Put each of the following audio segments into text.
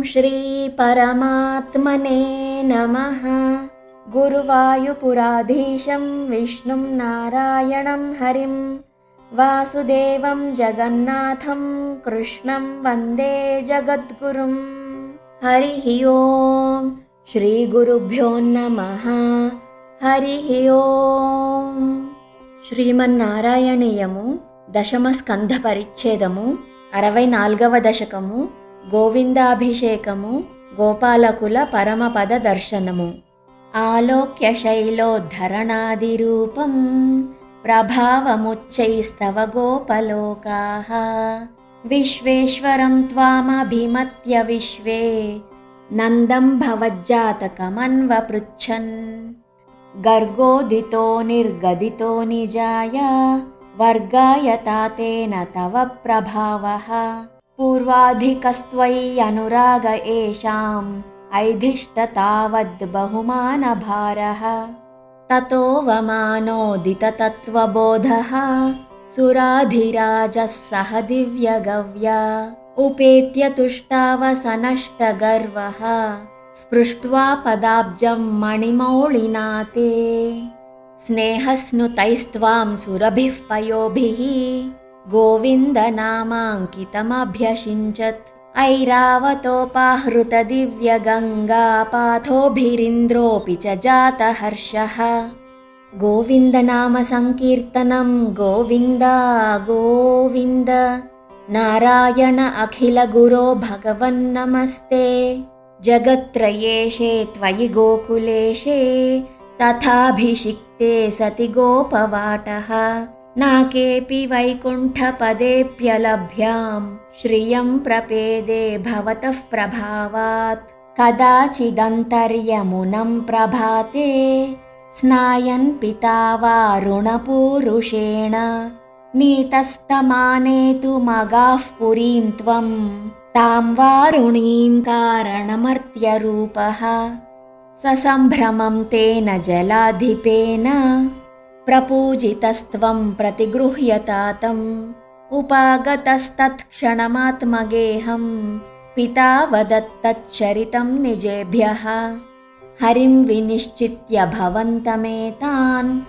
श्री परमात्मने नमः। गुरुवायुपुराधीशं विष्णुं नारायणं हरिं वासुदेवं जगन्नाथं कृष्णं वन्दे जगद्गुरुं। हरिः ओम् श्रीगुरुभ्यो नमः। हरिः ओम्। శ్రీమన్నారాయణీయము దశమ స్కంధ పరిచ్ఛేదము 64వ దశకము గోవిందాభిషేకము గోపాలకుల పరమపద దర్శనము. ఆలోక్య శైలోద్ధరణాదిరూపం ప్రభావముచ్చైస్తవ గోపలోకాః విశ్వేశ్వరం త్వామభిమత్య విశ్వే నందం భవజ్జాతకమన్వపృచ్ఛన్. गर्गोदितो निर्गदितो निजाय वर्गाय तातेन तव प्रभावः पूर्वाधिकस्त्वयि अनुराग एषाम् ऐधिष्ठतावद् बहुमानभारः. ततो वमानोदिततत्त्वबोधः सुराधिराजः सह दिव्यगव्या उपेत्य तुष्टावसनष्टगर्वः स्पृष्ट्वा पदाब्जं मणिमौलिना ते. स्नेहस्नुतैस्त्वां सुरभिः पयोभिः गोविन्दनामाङ्कितमभ्यषिञ्चत् ऐरावतोपाहृतदिव्यगङ्गापाथोभिरिन्द्रोऽपि च जातहर्षः. गोविन्दनामसङ्कीर्तनं गोविन्द गोविन्द. नारायण अखिलगुरो भगवन्नमस्ते. जगत्त्रयेशे त्वयि गोकुलेशे तथाभिषिक्ते सति गोपवाटः. नाकेऽपि वैकुण्ठपदेऽप्यलभ्यां श्रियं प्रपेदे भवतः प्रभावात्. कदाचिदन्तर्यमुनं प्रभाते स्नायन् पिता वारुणपूरुषेण नीतस्तमानेतुमगाः पुरीं त्वं तां वारुणीं कारणमर्त्यरूपः. ससम्भ्रमं तेन जलाधिपेन प्रपूजितस्त्वं प्रतिगृह्यतातम्. उपागतस्तत्क्षणमात्मगेहं पिता वदत्तच्चरितं निजेभ्यः. हरिं विनिश्चित्य भवन्तमेतान्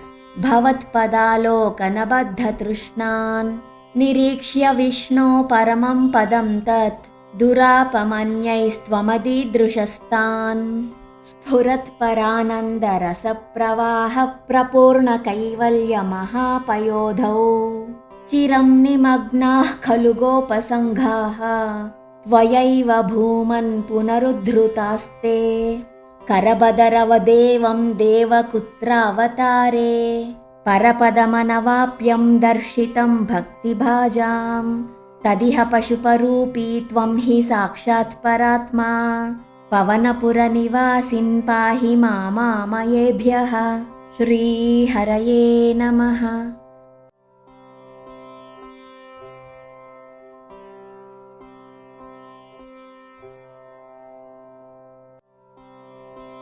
भवत्पदालोकनबद्धतृष्णान् निरीक्ष्य विष्णो परमं पदं तत् दुरापमन्यैस्त्वमदीदृशस्तान्. स्फुरत्परानन्दरसप्रवाहप्रपूर्णकैवल्यमहापयोधौ चिरं निमग्नाः खलु गोपसङ्घाः त्वयैव भूमन् पुनरुद्धृतास्ते. करबदरवदेवं देवकुत्रावतारे परपदमनवाप्यं दर्शितं भक्तिभाजां. तदिह पशुपरूपी त्वं हि साक्षात् परात्मा. पवनपुरनिवासिन् पाहि मामामयेभ्यः. श्रीहरये नमः.